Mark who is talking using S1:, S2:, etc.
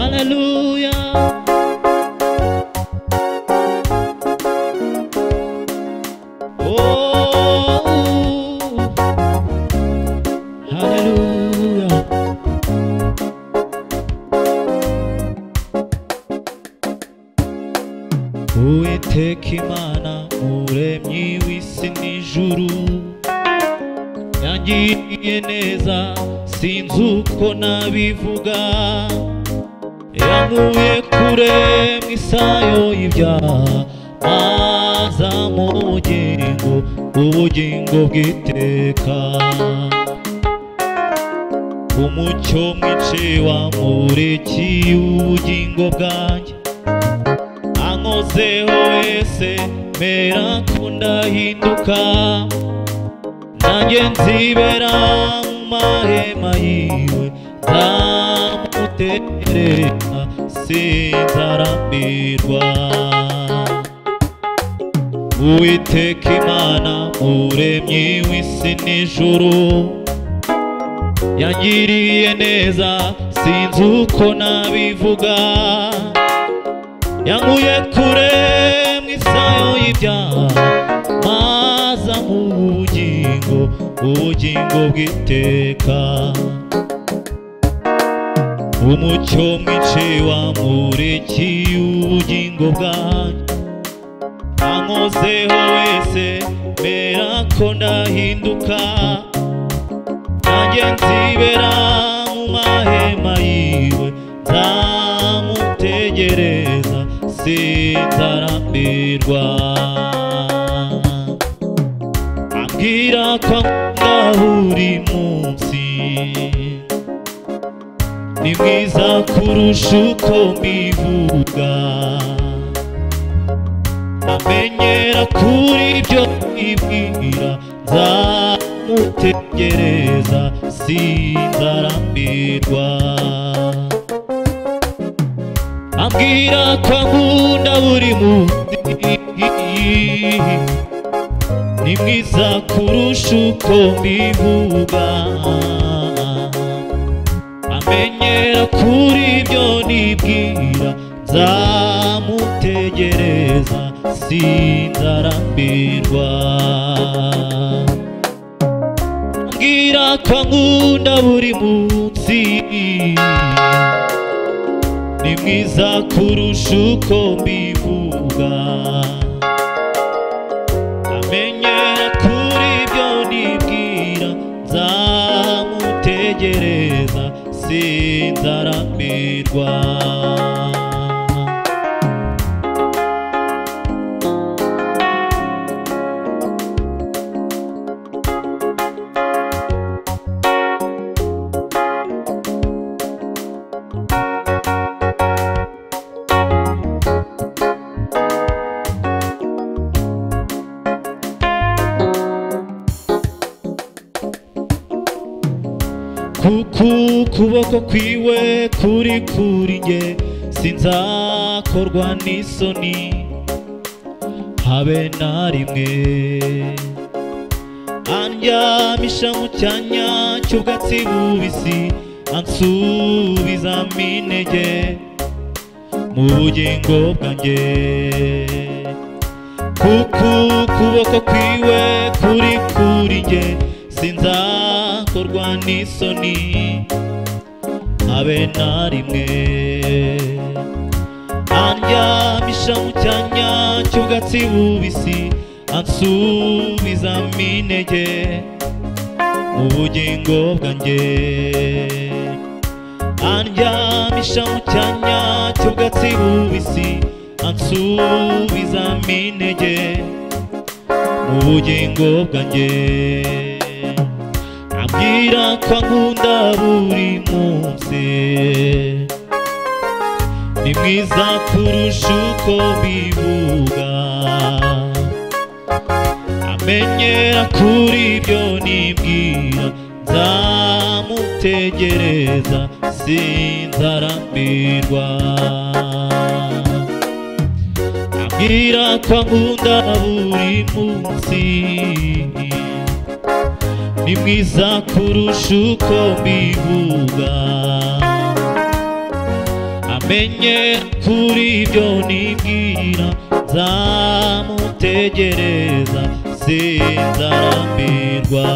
S1: Hallelujah. Uwiteka Imana muremyi w'isi n'ijuru yangiriye neza sinzi uko nabivuga yankuye kure mu isayo y'ibyaha maza mu ubugingo bw'iteka umucyo mwinshi wamurikiye ubugingo bwanjye ankozeho wese mera ko ndahinduka nanjye nzibera mu mahema yiwe nzamutegereza sinzarambirwa Uwiteka Imana muremyi w'isi n'ijuru yangiriye neza sinzi uko nabivuga yankuye kure mu isayo y'ibyaha maza mu ubugingo bw'iteka umucyo mwinshi wamurikiye ubugingo bwanjye ankozeho wese mera ko ndahinduka nanjye nzibera mu mahema yiwe nzamutegereza sinzarambirwa ambwira ko ankunda buri munsi ni mwiza kurusha uko mbivuga amenyera kuri ibyo ibwira nzamutegereza sinzarambirwa ambwira ko ankunda buri munsi ni mwiza kurusha uko mbivuga amenyera kuri ibyo nibwira nzamutegereza sinzarambirwa ambwira ko ankunda buri munsi ni mwiza kurusha uko mbivuga amenyera kuri ibyo nibwira nzamutegereza sinzarambirwa kuko ukuboko kwiwe kuri nge sinzakorwa n'isoni habe na rimwe andyamisha mu cyanya cy'ubwatsi bubisi ansubizamo intege mu bugingo bwanjye kuko ukuboko kwiwe kuri nge sinzakorwa n'isoni habe na rimwe andyamisha mu cyanya cy'ubwatsi bubisi ansubizamo intege mu bugingo bwanjye andyamisha mu cyanya cy'ubwatsi bubisi ansubizamo intege mu bugingo bwanjye ambwira ko ankunda buri munsi ni mwiza kurusha uko mbivuga amenyera kuri ibyo nibwira nzamutegereza sinzarambirwa ambwira ko ankunda buri munsi ni mwiza kurusha uko mbivuga amenyera kuri ibyo nibwira nzamutegereza sinzarambirwa